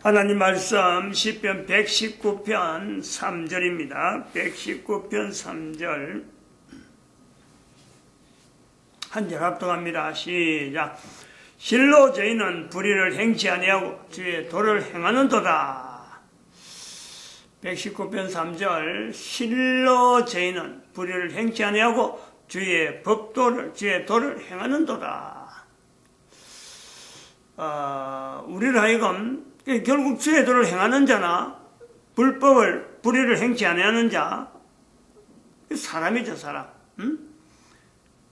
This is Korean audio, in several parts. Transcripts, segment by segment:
하나님 말씀 시편 119편 3절입니다. 119편 3절 한 절 합독합니다. 시작. 실로 저희는 불의를 행치 아니하고 주의 도를 행하는도다. 119편 3절 실로 저희는 불의를 행치 아니하고 주의 도를 행하는도다. 우리를 하여금 결국 주의 도를 행하는 자나 불의를 행치 아니하는 자 사람이죠. 사람.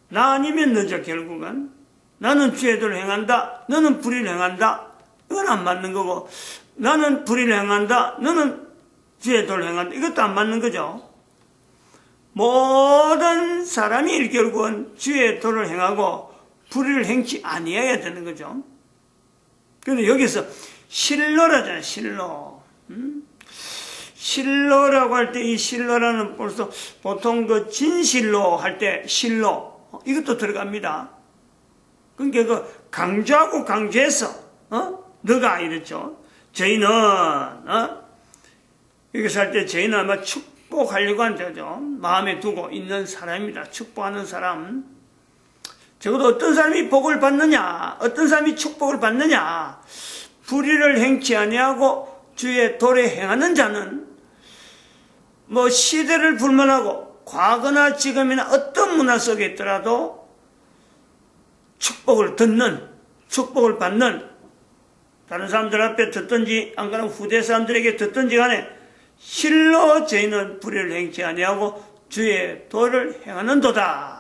나 아니면 너죠. 결국은 나는 주의 도를 행한다, 너는 불의를 행한다, 이건 안 맞는 거고, 나는 불의를 행한다, 너는 주의 도를 행한다, 이것도 안 맞는 거죠. 모든 사람이 결국은 주의 도를 행하고 불의를 행치 아니해야 되는 거죠. 그런데 여기서 실로라잖아요. 실로. 실로라고 할 때 이 실로라는 벌써 보통 그 진실로 할 때 실로 이것도 들어갑니다. 그러니까 그 강조하고 강조해서 너가 이랬죠. 저희는 여기서 할 때 저희는 아마 축복하려고 하는 거죠. 마음에 두고 있는 사람입니다. 축복하는 사람. 적어도 어떤 사람이 복을 받느냐, 어떤 사람이 축복을 받느냐, 불의를 행치 아니하고 주의 도를 행하는 자는 뭐 시대를 불문하고 과거나 지금이나 어떤 문화 속에 있더라도 축복을 듣는, 축복을 받는, 다른 사람들 앞에 듣든지 안 그러면 후대 사람들에게 듣든지 간에 실로 저희는 불의를 행치 아니하고 주의 도를 행하는도다.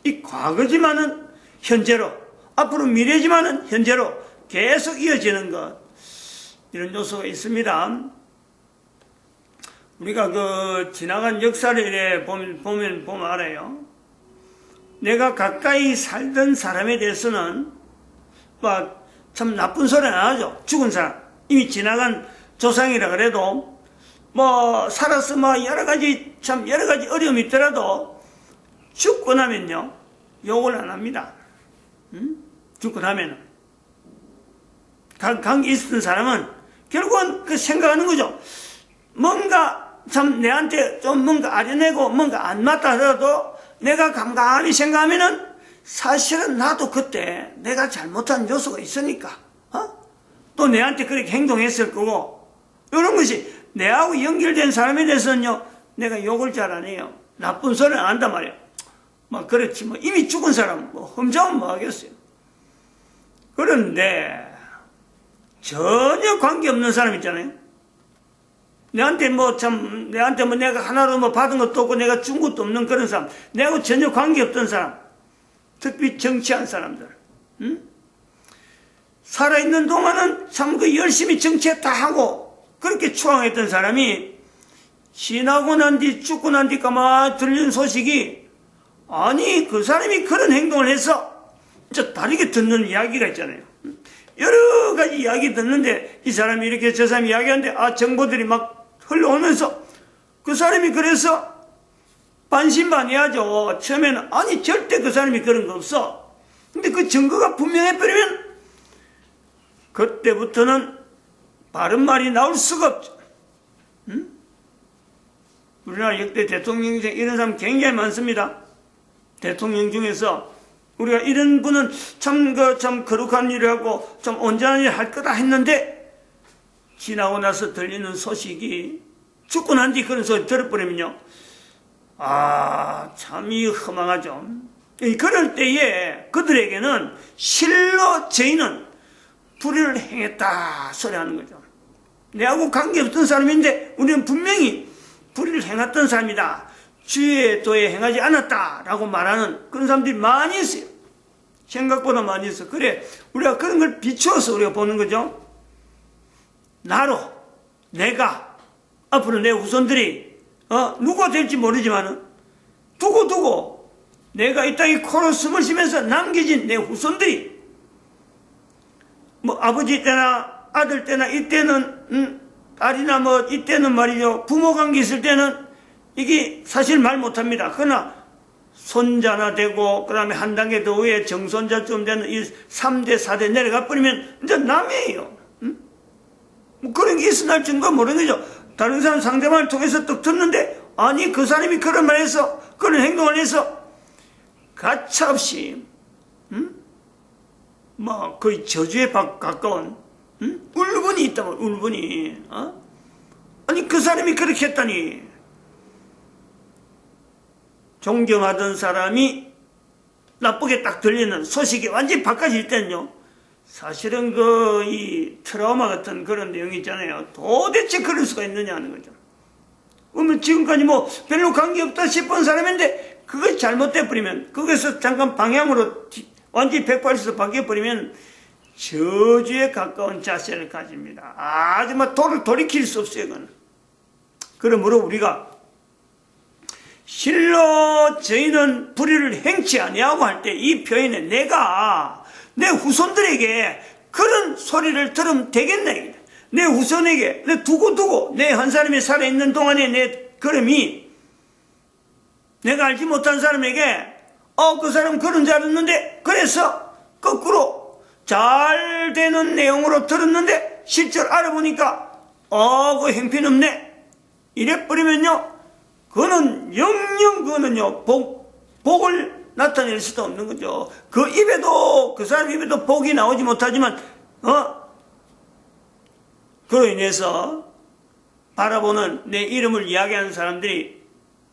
이 과거지만은 현재로, 앞으로 미래지만은 현재로 계속 이어지는 것, 이런 요소가 있습니다. 우리가 그 지나간 역사를 보면 알아요. 내가 가까이 살던 사람에 대해서는 참 나쁜 소리 안 하죠. 죽은 사람, 이미 지나간 조상이라 그래도 살아서 여러 가지 어려움이 있더라도 죽고 나면요 욕을 안 합니다. 죽고 나면은 관계 있었던 사람은 결국은 그 생각하는 거죠. 뭔가 참 내한테 좀 뭔가 아련하고 뭔가 안 맞다 하더라도 내가 감감히 생각하면은 사실은 나도 그때 내가 잘못한 요소가 있으니까 또 내한테 그렇게 행동했을 거고, 이런 것이 내하고 연결된 사람에 대해서는요 내가 욕을 잘 안 해요. 나쁜 소리는 안 한단 말이에요. 그렇지 이미 죽은 사람 험자면 하겠어요. 그런데 전혀 관계없는 사람 있잖아요. 내한테 내가 하나로 받은 것도 없고 내가 준 것도 없는 그런 사람, 내하고 전혀 관계없던 사람, 특히 정치한 사람들, 살아있는 동안은 참 열심히 정치에 다 하고 그렇게 추앙했던 사람이 지나고 난 뒤, 죽고 난 뒤 가만 들리는 소식이, 아니 그 사람이 그런 행동을 해서 저 다르게 듣는 이야기가 있잖아요. 여러 가지 이야기 듣는데 이 사람이 이렇게 저 사람이 이야기하는데 정보들이 흘러오면서 그 사람이 그래서 반신반의하죠. 처음에는 아니 절대 그 사람이 그런 거 없어. 근데 그 증거가 분명해버리면 그때부터는 바른 말이 나올 수가 없죠. 우리나라 역대 대통령 중에 이런 사람 굉장히 많습니다. 대통령 중에서 우리가 이런 분은 참 거룩한 일을 하고 참 온전한 일을 할 거다 했는데 지나고 나서 들리는 소식이 죽고 난 뒤 그런 소리 들어버리면요 참이 허망하죠. 그럴 때에 그들에게는 실로 저희는 불의를 행했다 소리하는 거죠. 내하고 관계없던 사람인데 우리는 분명히 불의를 행했던 사람이다, 주의 도에 행하지 않았다라고 말하는 그런 사람들이 많이 있어요. 생각보다 많이 있어. 그래 우리가 그런 걸 비추어서 우리가 보는 거죠. 내가 앞으로 내 후손들이 누가 될지 모르지만은 두고 내가 이 땅에 코로 숨을 쉬면서 남겨진 내 후손들이 아버지 때나 아들 때나 이때는 딸이나 이때는 말이죠, 부모 관계 있을 때는 이게 사실 말 못합니다. 그러나 손자나 되고 그 다음에 한 단계 더 위에 정손자쯤 되는 이 3대 4대 내려가 버리면 이제 남이에요. 뭐 그런 게 있어날 정도가 모르는 거죠. 다른 사람 상대방을 통해서 또 듣는데, 아니, 그 사람이 그런 말을 해서, 그런 행동을 해서, 가차없이, 뭐, 거의 저주에 가까운, 울분이 있다면, 울분이, 아니, 그 사람이 그렇게 했다니, 존경하던 사람이 나쁘게 딱 들리는 소식이 완전히 바꿔질 때는요, 사실은 이 트라우마 같은 그런 내용이 있잖아요. 도대체 그럴 수가 있느냐 하는 거죠. 그러면 지금까지 뭐 별로 관계없다 싶은 사람인데 그것이 잘못돼 버리면, 거기서 잠깐 방향으로 완전히 180도 바뀌어버리면 저주에 가까운 자세를 가집니다. 아주 막 돌이킬 수 없어요, 그건. 그러므로 우리가 실로 저희는 불의를 행치 아니하고 할 때 이 표현에 내가 내 후손들에게 그런 소리를 들으면 되겠네. 내 후손에게 내 두고 내 한 사람이 살아있는 동안에 내 걸음이 내가 알지 못한 사람에게 그 사람 그런 줄 알았는데 그래서 거꾸로 잘 되는 내용으로 들었는데 실제로 알아보니까 그 행편 없네 이래버리면요, 그거는 영영 그거는요 복을 나타낼 수도 없는 거죠. 그 사람 입에도 복이 나오지 못하지만 그로 인해서 바라보는 내 이름을 이야기하는 사람들이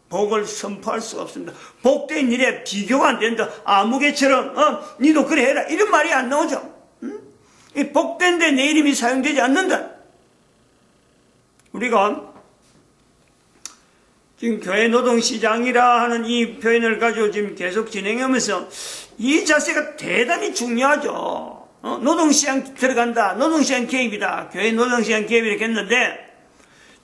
복을 선포할 수가 없습니다. 복된 일에 비교가 안 된다. 아무개처럼 니도 그래 해라 이런 말이 안 나오죠. 이 복된 데 내 이름이 사용되지 않는다. 우리가 지금 교회 노동시장이라 하는 이 표현을 가지고 지금 계속 진행하면서 이 자세가 대단히 중요하죠. 노동시장 들어간다. 노동시장 개입이다. 교회 노동시장 개입 이렇게 했는데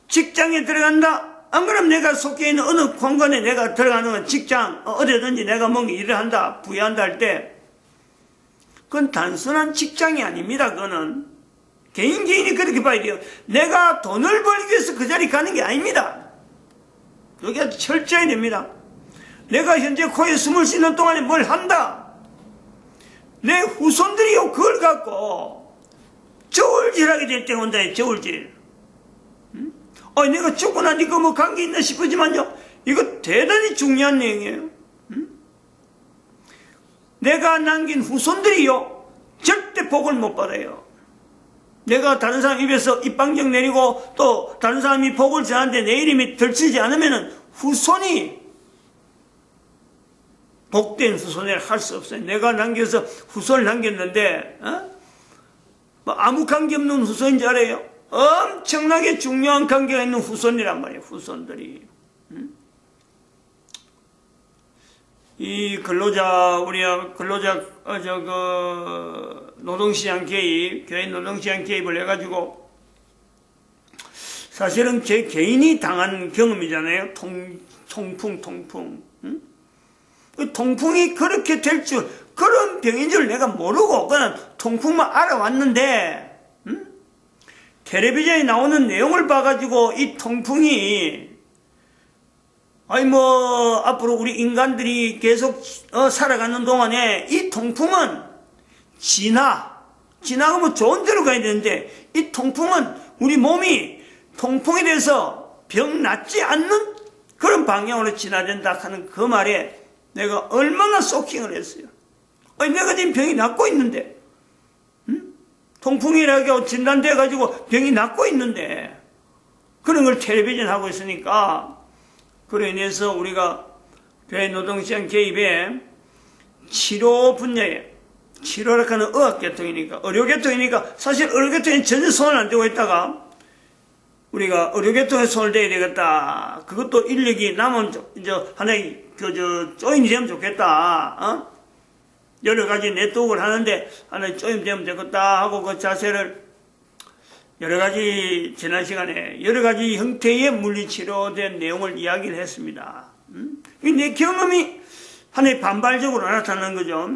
직장에 들어간다. 안 그러면 내가 속해 있는 어느 공간에 내가 들어가는 직장 어디든지 내가 뭔가 일을 한다. 부여한다 할 때 그건 단순한 직장이 아닙니다. 그거는 개인이 그렇게 봐야 돼요. 내가 돈을 벌기 위해서 그 자리에 가는 게 아닙니다. 그게 아주 철저해야 됩니다. 내가 현재 코에 숨을 쉬는 동안에 뭘 한다. 내 후손들이요 그걸 갖고 저울질하게 될 때가 온다. 저울질. 내가 죽고 나니까 뭐 관계 있나 싶으지만요, 이거 대단히 중요한 내용이에요. 내가 남긴 후손들이요 절대 복을 못 받아요. 내가 다른 사람 입에서 입방정 내리고 또 다른 사람이 복을 전하는데 내 이름이 들치지 않으면 후손이 복된 후손을 할 수 없어요. 내가 남겨서 후손을 남겼는데 뭐 아무 관계없는 후손인 줄 알아요? 엄청나게 중요한 관계가 있는 후손이란 말이에요. 후손들이. 이 우리가 노동시장 개입, 교회 노동시장 개입을 해가지고, 사실은 제 개인이 당한 경험이잖아요. 통풍. 그 통풍이 그렇게 될 줄, 그런 병인 줄 내가 모르고, 그냥 통풍만 알아왔는데, 텔레비전에 나오는 내용을 봐가지고, 이 통풍이, 앞으로 우리 인간들이 계속 살아가는 동안에 이 통풍은 지나가 뭐 좋은 데로 가야 되는데, 이 통풍은 우리 몸이 통풍에 대해서 병 낫지 않는 그런 방향으로 지나된다 하는 그 말에 내가 얼마나 쇼킹을 했어요. 내가 지금 병이 낫고 있는데, 통풍이라고 진단돼가지고 병이 낫고 있는데, 그런 걸 텔레비전 하고 있으니까, 그로 인해서 우리가 교회 노동시장 개입에 치료 분야에, 치료라고 하는 의학계통이니까, 의료계통이니까, 사실 의료계통에 전혀 손을 안 대고 있다가, 우리가 의료계통에 손을 대야 되겠다. 그것도 인력이 남으면, 하나의, 조인이 되면 좋겠다. 여러 가지 네트워크를 하는데, 하나의 조인이 되면 되겠다 하고 그 자세를 여러 가지, 지난 시간에 여러 가지 형태의 물리치료된 내용을 이야기를 했습니다. 내 경험이 하나의 반발적으로 나타나는 거죠.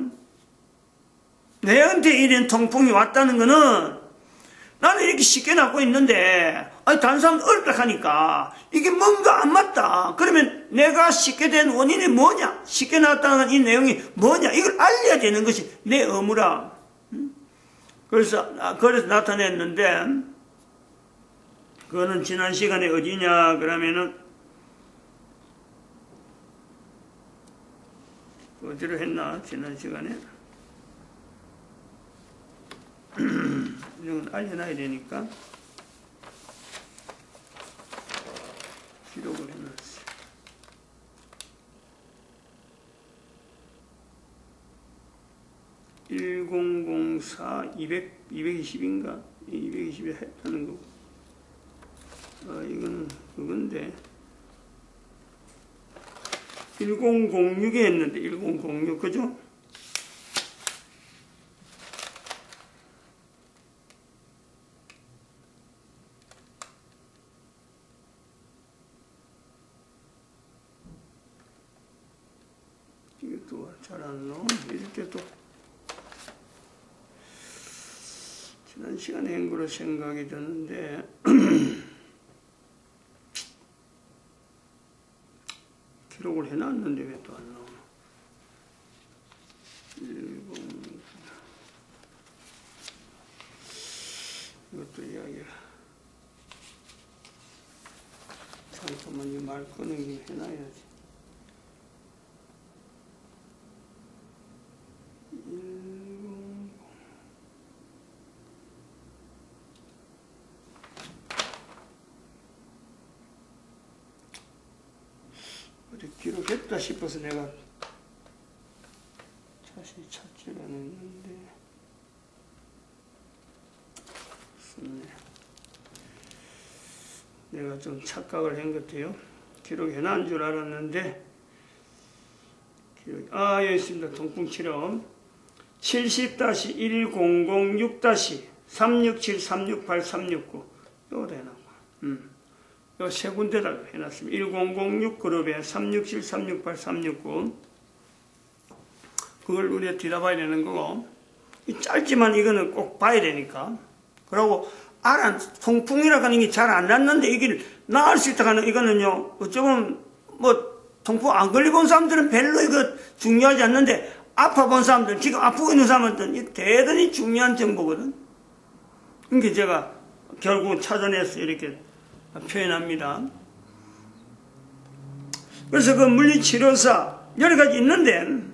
내한테 이런 통풍이 왔다는 거는 나는 이렇게 쉽게 낫고 있는데, 다른 사람 어렵다 하니까 이게 뭔가 안 맞다. 그러면 내가 쉽게 된 원인이 뭐냐? 쉽게 나왔다는 이 내용이 뭐냐? 이걸 알려야 되는 것이 내 의무라. 그래서 나타냈는데, 그거는 지난 시간에 어디냐 그러면은 어디로 했나 지난 시간에 이건 알려놔야 되니까 기록을 해놨어요. 1004 220인가 220에 했다는 거고, 이거는 그건데 1006에 했는데 1006 그죠? 이것도 잘 안 나오네. 이렇게 또 지난 시간에 한 거로 생각이 드는데 기록을 해놨는데 왜 또 안 나오나? 이것도 이야기야. 잠깐만 이 말 끄는 게 해놔야지. 어디 기록했다 싶어서 내가 다시 찾지를 않았는데 없네. 내가 좀 착각을 한 것 같아요. 기록해놓은 줄 알았는데 여기 있습니다. 동풍7험 70-1006-367-368-369 요거도 해놨고 요 세 군데다 해놨습니다. 1006 그룹에 367, 368, 369 그걸 우리가 뒤다봐야 되는 거고, 짧지만 이거는 꼭 봐야 되니까. 그러고 통풍이라고 하는 게 잘 안 났는데 이게 나을 수 있다고 하는 이거는요, 어쩌면 뭐 통풍 안 걸려본 사람들은 별로 이거 중요하지 않는데 아파본 사람들, 지금 아프고 있는 사람들은 대단히 중요한 정보거든. 그러니까 제가 결국 찾아내서 이렇게 표현합니다. 그래서 그 물리치료사 여러 가지 있는데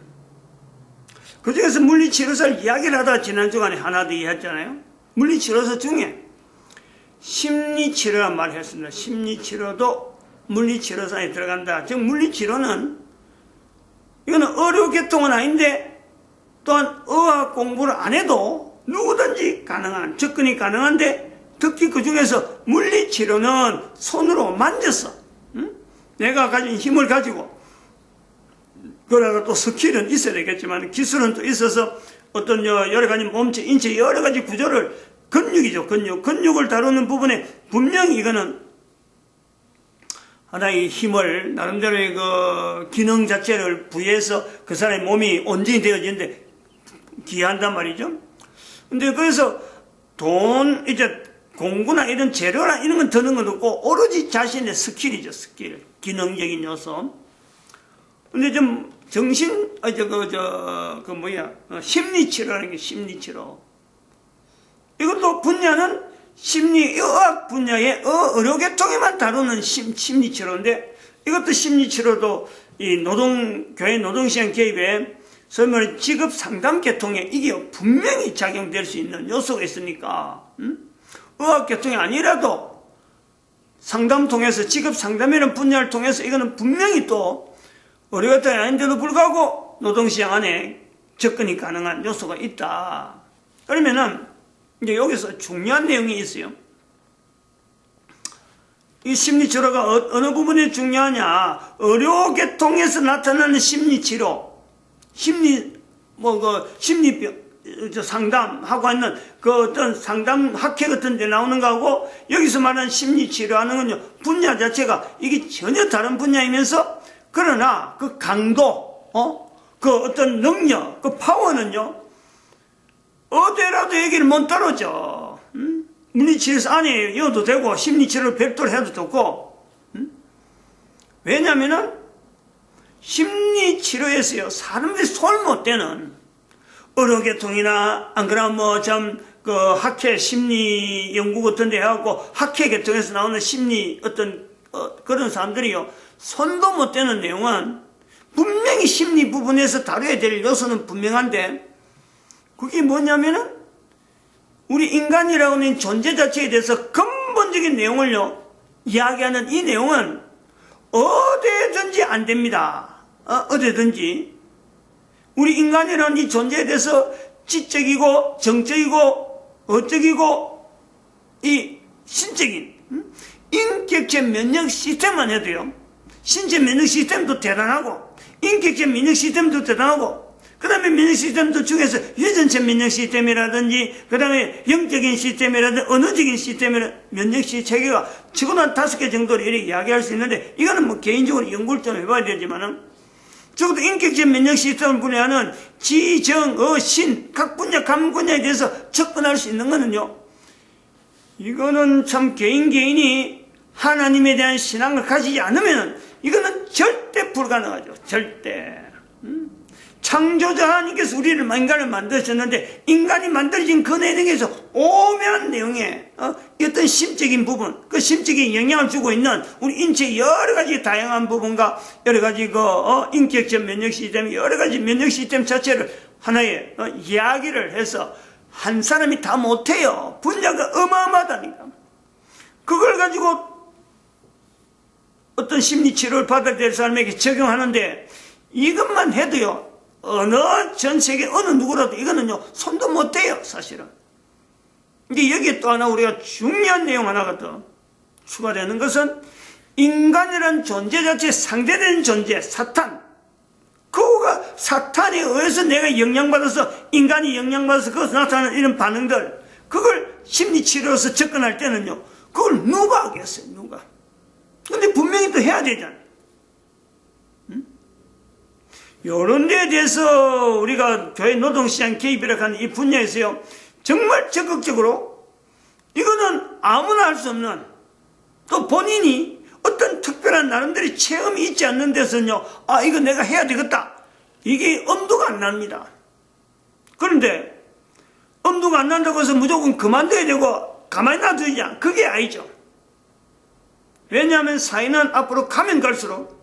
그 중에서 물리치료사를 이야기를 하다가 지난 주간에 하나 더 이해했잖아요. 물리치료사 중에 심리치료란 말을 했습니다. 심리치료도 물리치료사에 들어간다. 즉 물리치료는 이거는 의료계통은 아닌데 또한 의학 공부를 안 해도 누구든지 가능한, 접근이 가능한데 특히 그 중에서 물리치료는 손으로 만져서 내가 가진 힘을 가지고, 그러나 또 스킬은 있어야 되겠지만 기술은 또 있어서 어떤 여러 가지 몸체, 인체 여러 가지 구조를, 근육이죠, 근육을 다루는 부분에 분명히 이거는 하나의 힘을 나름대로의 그 기능 자체를 부여해서 그 사람의 몸이 온전히 되어지는데 기여한단 말이죠. 근데 그래서 이제 공구나 이런 재료나 이런 건 드는 건 없고 오로지 자신의 스킬이죠, 스킬. 기능적인 요소. 근데 좀 심리치료라는 게 심리치료. 이것도 분야는 심리의학 분야의 의료계통에만 다루는 심리치료인데 이것도 심리치료도 이 교회 노동시장 개입에 소위 말해 직업 상담 계통에 이게 분명히 작용될 수 있는 요소가 있으니까, 의학 계통이 아니라도 상담 통해서 직업 상담이라는 분야를 통해서 이거는 분명히 또 의료계통이 아닌데도 불구하고 노동시장 안에 접근이 가능한 요소가 있다. 그러면은 이제 여기서 중요한 내용이 있어요. 이 심리치료가 어느 부분이 중요하냐? 의료계통에서 나타나는 심리치료, 상담하고 있는 그 어떤 상담 학회 같은 데 나오는 거하고 여기서 말하는 심리치료하는 건요, 분야 자체가 이게 전혀 다른 분야이면서 그러나 그 강도, 그 어떤 능력, 그 파워는요, 어디라도 얘기를 못 다루죠. 물리치료에서 안에 이어도 되고 심리치료를 별도로 해도 되고, 왜냐면은 심리치료에서요, 사람들이 손 못 대는 의료계통이나 안 그러면 그 학회 심리 연구 같은 데 해갖고 학회 계통에서 나오는 심리 어떤 그런 사람들이요. 손도 못 대는 내용은 분명히 심리 부분에서 다뤄야 될 요소는 분명한데 그게 뭐냐면은 우리 인간이라고 하는 존재 자체에 대해서 근본적인 내용을요 이야기하는 이 내용은 어디든지 안 됩니다. 어디든지 우리 인간이라는 이 존재에 대해서 지적이고 정적이고 어적이고 이 신적인 인격체 면역 시스템만 해도요 신체 면역 시스템도 대단하고 인격체 면역 시스템도 대단하고 그 다음에 면역 시스템도 중에서 유전체 면역 시스템이라든지 그 다음에 영적인 시스템이라든지 언어적인 시스템이라든지 면역 체계가 적어도 한 5개 정도를 이렇게 이야기할 수 있는데 이거는 뭐 개인적으로 연구를 좀 해봐야 되지만은 적어도 인격체 면역 시스템을 분야하는 지, 정, 어, 신 각 분야 각 분야에 대해서 접근할 수 있는 거는요 이거는 참 개인이 하나님에 대한 신앙을 가지지 않으면 이거는 절대 불가능하죠. 절대. 창조자 하나님께서 우리를 인간을 만드셨는데 인간이 만들어진 그 내용에서 오묘한 내용의 어떤 심적인 부분, 그 심적인 영향을 주고 있는 우리 인체의 여러 가지 다양한 부분과 여러 가지 인격적 면역 시스템, 여러 가지 면역 시스템 자체를 하나의 이야기를 해서 한 사람이 다 못해요. 분야가 어마어마하다니까. 그걸 가지고 어떤 심리치료를 받아야 될 사람에게 적용하는데 이것만 해도요. 전 세계 어느 누구라도 이거는요. 손도 못 대요. 사실은. 근데 여기에 또 하나 우리가 중요한 내용 하나가 더 추가되는 것은 인간이라는 존재 자체에 상대되는 존재 사탄. 그거가 사탄에 의해서 내가 영향받아서 인간이 영향받아서 거기서 나타나는 이런 반응들 그걸 심리치료로서 접근할 때는요. 그걸 누가 하겠어요. 누가. 근데 분명히 또 해야 되잖아요. 이런 데에 대해서 우리가 교회 노동시장 개입이라고 하는 이 분야에서요. 정말 적극적으로 이거는 아무나 할 수 없는 또 본인이 어떤 특별한 나름대로 체험이 있지 않는 데서는요. 이거 내가 해야 되겠다. 이게 엄두가 안 납니다. 그런데 엄두가 안 난다고 해서 무조건 그만둬야 되고 가만히 놔두지 않아. 그게 아니죠. 왜냐하면 사회는 앞으로 가면 갈수록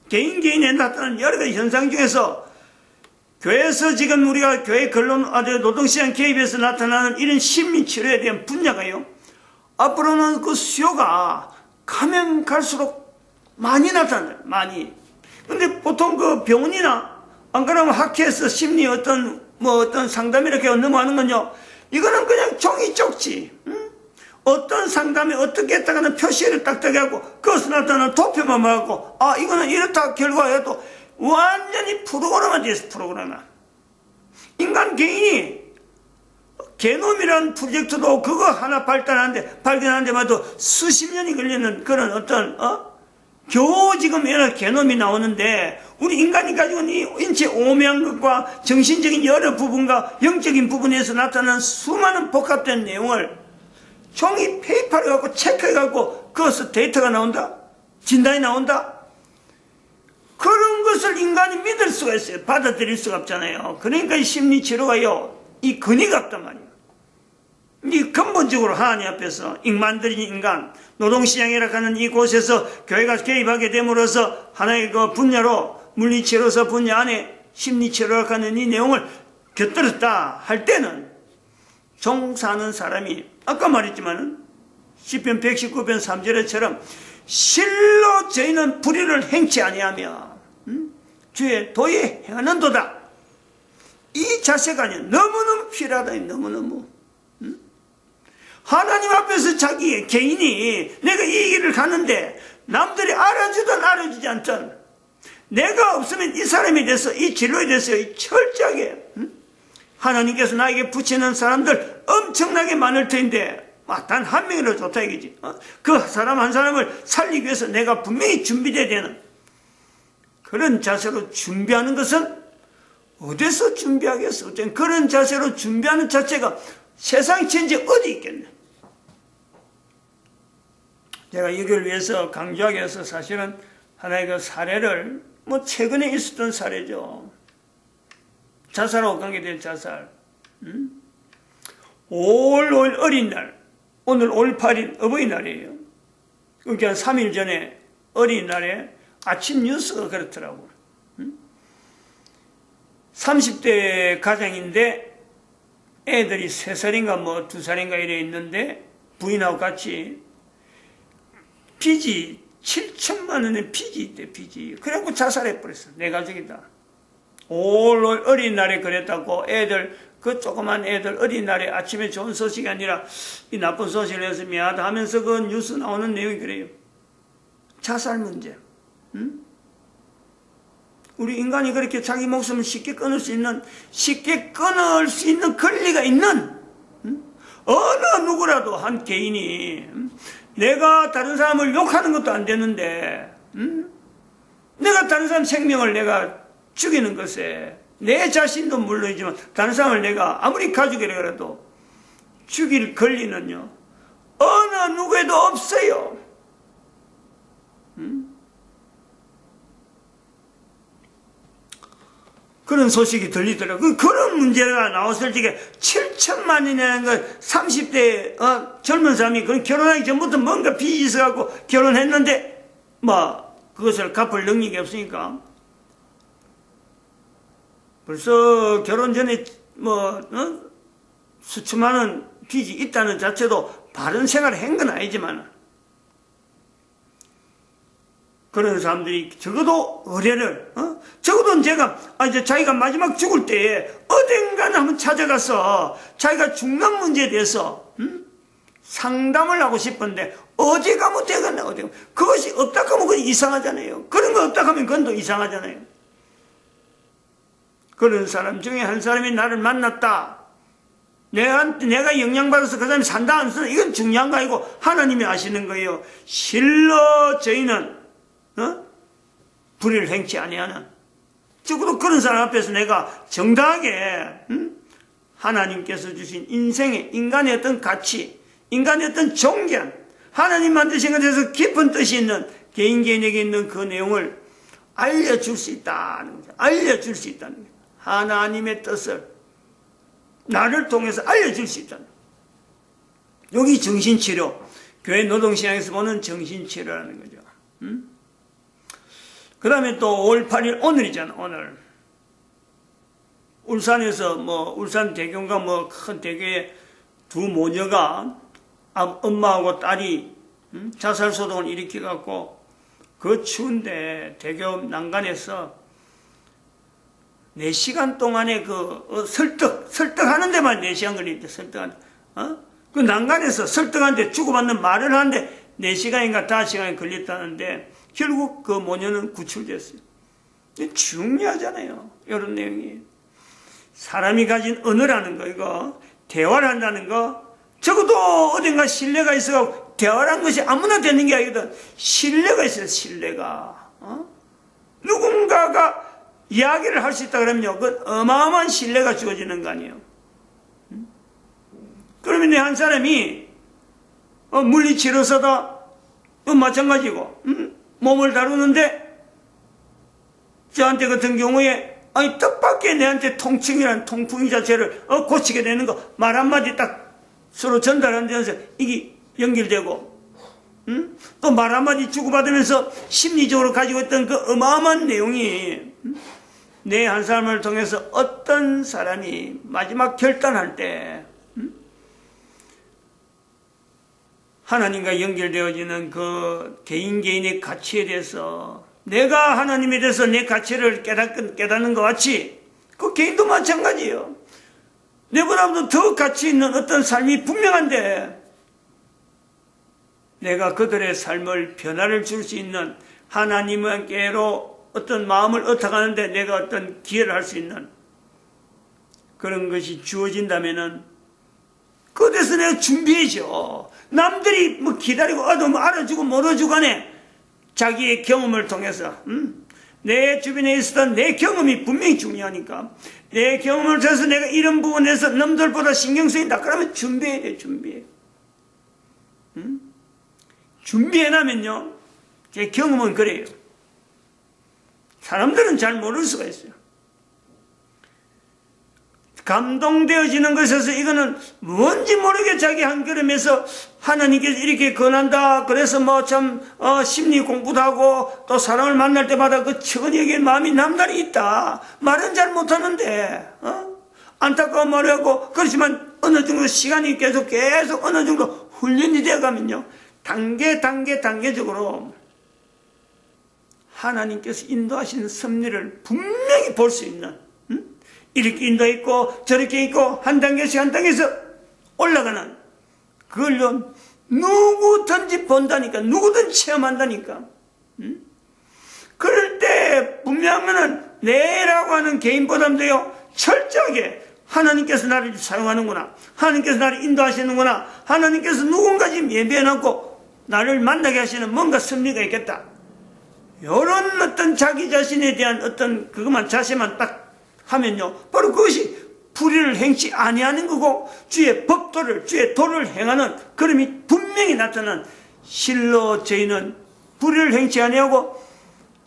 개인에 나타나는 여러 가지 현상 중에서 교회에서 지금 우리가 교회 노동시장 개입에서 나타나는 이런 심리치료에 대한 분야가요. 앞으로는 그 수요가 가면 갈수록 많이 나타나요. 많이. 근데 보통 그 병원이나 안 그러면 학회에서 심리 어떤 상담 이렇게 넘어가는 건요. 이거는 그냥 종이 쪽지. 어떤 상담에 어떻게 했다가는 표시를 딱딱히 하고 그것을 나타나는 도표만 하고 이거는 이렇다 결과해도 완전히 프로그램화 되었어. 프로그램화. 인간 개인이 게놈이라는 프로젝트도 그거 하나 발견하는데 마도 수십 년이 걸리는 그런 어떤 겨우 지금 여러 게놈이 나오는데 우리 인간이 가지고 있는 이 인체 오묘한 것과 정신적인 여러 부분과 영적인 부분에서 나타나는 수많은 복합된 내용을 종이 페이퍼를 갖고 체크해갖고 그것을 데이터가 나온다? 진단이 나온다? 그런 것을 인간이 믿을 수가 있어요. 받아들일 수가 없잖아요. 그러니까 이 심리치료가요. 이 근위가 없단 말이에요. 이 근본적으로 하나님 앞에서 만들어진 인간, 노동시장이라고 하는 이곳에서 교회가 개입하게 됨으로써 하나의 그 분야로 물리치료사 분야 안에 심리치료라고 하는 이 내용을 곁들였다 할 때는 종사하는 사람이 아까 말했지만은 시편 119편 3절에처럼 실로 저희는 불의를 행치 아니하며 주의 도에 행하는도다. 이 자세가 아니야. 너무너무 필요하다. 너무너무. 하나님 앞에서 자기 개인이 내가 이 길을 가는데 남들이 알아주든 알아주지 않든 내가 없으면 이 사람에 대해서 이 진로에 대해서 철저하게 하나님께서 나에게 붙이는 사람들 엄청나게 많을 텐데 단 한 명이라도 좋다 이거지. 그 사람 한 사람을 살리기 위해서 내가 분명히 준비돼야 되는 그런 자세로 준비하는 것은 어디서 준비하겠어. 그런 자세로 준비하는 자체가 세상 천지 어디 있겠네. 제가 이걸 위해서 강조하기 위해서 사실은 하나의 그 사례를 최근에 있었던 사례죠. 자살하고 관계된 자살. 올 어린 날, 오늘 올 8일 어버이날이에요. 그러니까 3일 전에 어린날에 아침 뉴스가 그렇더라고. 30대 가정인데 애들이 3살인가 뭐 2살인가 이래 있는데 부인하고 같이 빚이 7천만 원의 빚이 있대, 빚이. 그래갖고 자살해버렸어. 내 가족이다. 올 어린날에 그랬다고 애들, 그 조그만 애들 어린날에 아침에 좋은 소식이 아니라 이 나쁜 소식을 해서 미안하다 하면서 그 뉴스 나오는 내용이 그래요. 자살 문제. 응? 우리 인간이 그렇게 자기 목숨을 쉽게 끊을 수 있는 권리가 있는, 응? 어느 누구라도 한 개인이, 응? 내가 다른 사람을 욕하는 것도 안 되는데, 응? 내가 다른 사람 생명을 내가 죽이는 것에 내 자신도 물론이지만 다른 사람을 내가 아무리 가족이라도 죽일 권리는요 어느 누구에도 없어요. 그런 소식이 들리더라고요. 그런 문제가 나왔을 적에 7천만 원이라는 건 30대 젊은 사람이 결혼하기 전부터 뭔가 빚이 있어갖고 결혼했는데 뭐 그것을 갚을 능력이 없으니까 벌써 결혼 전에 수천만 원 빚이 있다는 자체도 바른 생활을 한 건 아니지만 그런 사람들이 적어도 의뢰를 적어도 이제 자기가 마지막 죽을 때에 어딘가는 한번 찾아가서 자기가 죽는 문제에 대해서 상담을 하고 싶은데 어디 가면 되겠나 어디 가면 그것이 없다 하면 그건 이상하잖아요. 그런 거 없다 하면 그건 또 이상하잖아요. 그런 사람 중에 한 사람이 나를 만났다. 내가 영향받아서 그 사람이 산다 안 산다 이건 중요한 거 아니고 하나님이 아시는 거예요. 실로 저희는 불의를 행치 아니하는 적어도 그런 사람 앞에서 내가 정당하게 하나님께서 주신 인생의 인간의 어떤 가치, 인간의 어떤 존귀한 하나님 만드신 것에 대해서 깊은 뜻이 있는 개인에게 있는 그 내용을 알려줄 수 있다는 거죠. 알려줄 수 있다는 거죠. 하나님의 뜻을 나를 통해서 알려줄 수 있다는 거죠. 여기 정신치료, 교회 노동신앙에서 보는 정신치료라는 거죠. 그 다음에 또 5월 8일 오늘이잖아. 오늘 울산에서 울산 대교인가 큰 대교에 두 모녀가 엄마하고 딸이 자살소동을 일으켜갖고 그 추운데 대교 난간에서 4시간 동안에 설득하는 데만 4시간 걸리는데 그 난간에서 설득하는데 주고받는 말을 하는데 4시간인가 5시간이 걸렸다는데 결국 그 모녀는 구출됐어요. 중요하잖아요. 이런 내용이. 사람이 가진 언어라는 거, 이거, 대화를 한다는 거, 적어도 어딘가 신뢰가 있어서 대화를 한 것이 아무나 되는 게 아니거든. 신뢰가 있어요, 신뢰가. 누군가가 이야기를 할 수 있다 그러면요, 그 어마어마한 신뢰가 주어지는 거 아니에요. 그러면 내 한 사람이, 물리치료사다, 마찬가지고, 몸을 다루는데 저한테 같은 경우에 뜻밖의 내한테 통증이라는 통풍이 자체를 고치게 되는 거 말 한마디 딱 서로 전달하면서 이게 연결되고 또 말 한마디 주고받으면서 심리적으로 가지고 있던 그 어마어마한 내용이 내 한 사람을 통해서 어떤 사람이 마지막 결단할 때 하나님과 연결되어지는 그 개인의 가치에 대해서 내가 하나님에 대해서 내 가치를 깨닫는 것 같이 그 개인도 마찬가지예요. 내보다도 더 가치 있는 어떤 삶이 분명한데 내가 그들의 삶을 변화를 줄 수 있는 하나님께로 어떤 마음을 얻어가는데 내가 어떤 기회를 할 수 있는 그런 것이 주어진다면은 그래서 내가 준비해줘. 남들이 기다리고 알아주고 모르주고 간에 자기의 경험을 통해서 내 주변에 있었던 내 경험이 분명히 중요하니까 내 경험을 통해서 내가 이런 부분에서 남들보다 신경 쓰인다 그러면 준비해야 돼. 준비해놔면요 제 경험은 그래요. 사람들은 잘 모를 수가 있어요. 감동되어지는 것에서 이거는 뭔지 모르게 자기 한 걸음에서 하나님께서 이렇게 권한다. 그래서 심리 공부도 하고 또 사람을 만날 때마다 그 처녀에게 마음이 남다르게 있다. 말은 잘 못하는데, 안타까운 말을 하고, 그렇지만 어느 정도 시간이 계속 어느 정도 훈련이 되어 가면요. 단계적으로 하나님께서 인도하시는 섭리를 분명히 볼 수 있는, 이렇게 인도했고 저렇게 있고 한 단계에서 올라가는 그걸로 누구든지 본다니까, 누구든 체험한다니까. 그럴 때 분명한 내라고 하는 개인보담도요 철저하게 하나님께서 나를 사용하는구나, 하나님께서 나를 인도하시는구나, 하나님께서 누군가 지금 예배해놓고 나를 만나게 하시는 뭔가 섭리가 있겠다. 이런 어떤 자기 자신에 대한 어떤 그것만 자세만 딱 하면요, 바로 그것이 불의를 행치 아니하는 거고 주의 법도를, 주의 도를 행하는 그림이 분명히 나타난, 실로 저희는 불의를 행치 아니하고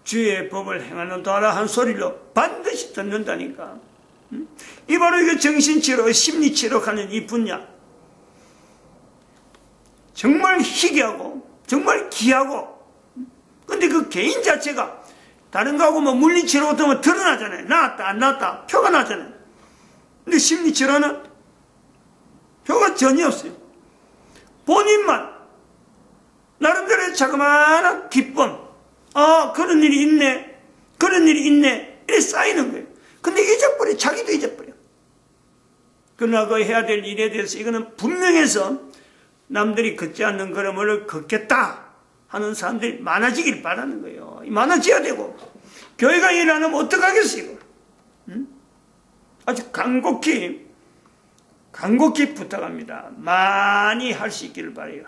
주의 법을 행하는도다 한 소리로 반드시 듣는다니까. 이 바로 이거 정신치료, 심리치료 하는 이 분야, 정말 희귀하고 정말 귀하고, 근데 그 개인 자체가 다른 거하고 물리치료 같은 거 드러나잖아요. 나았다 안 나았다 표가 나잖아요. 근데 심리치료는 표가 전혀 없어요. 본인만 나름대로의 자그마한 기쁨, 그런 일이 있네, 이렇게 쌓이는 거예요. 근데 잊어버려, 자기도 잊어버려. 그러나 그 해야 될 일에 대해서 이거는 분명해서 남들이 걷지 않는 걸음을 걷겠다 하는 사람들이 많아지길 바라는 거예요. 많아져야 되고, 교회가 일 안 하면 어떡하겠어요? 아주 간곡히 부탁합니다. 많이 할 수 있기를 바라요.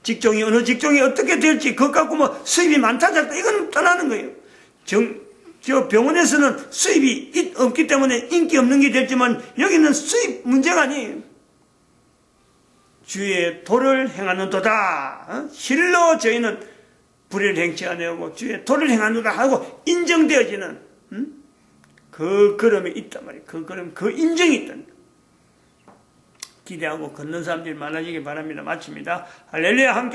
직종이 어느 직종이 어떻게 될지 그것 갖고 수입이 많다 작다 이건 떠나는 거예요. 저 병원에서는 수입이 없기 때문에 인기 없는 게 됐지만 여기는 수입 문제가 아니에요. 주의 도를 행하는 도다. 실로 저희는 불의를 행치 아니하고 주의 도를 행하는 도다 하고 인정되어지는 그 걸음이 있단 말이에요. 그 걸음, 그 인정이 있단 말이에요. 기대하고 걷는 사람들이 많아지길 바랍니다. 마칩니다. 할렐루야. 함께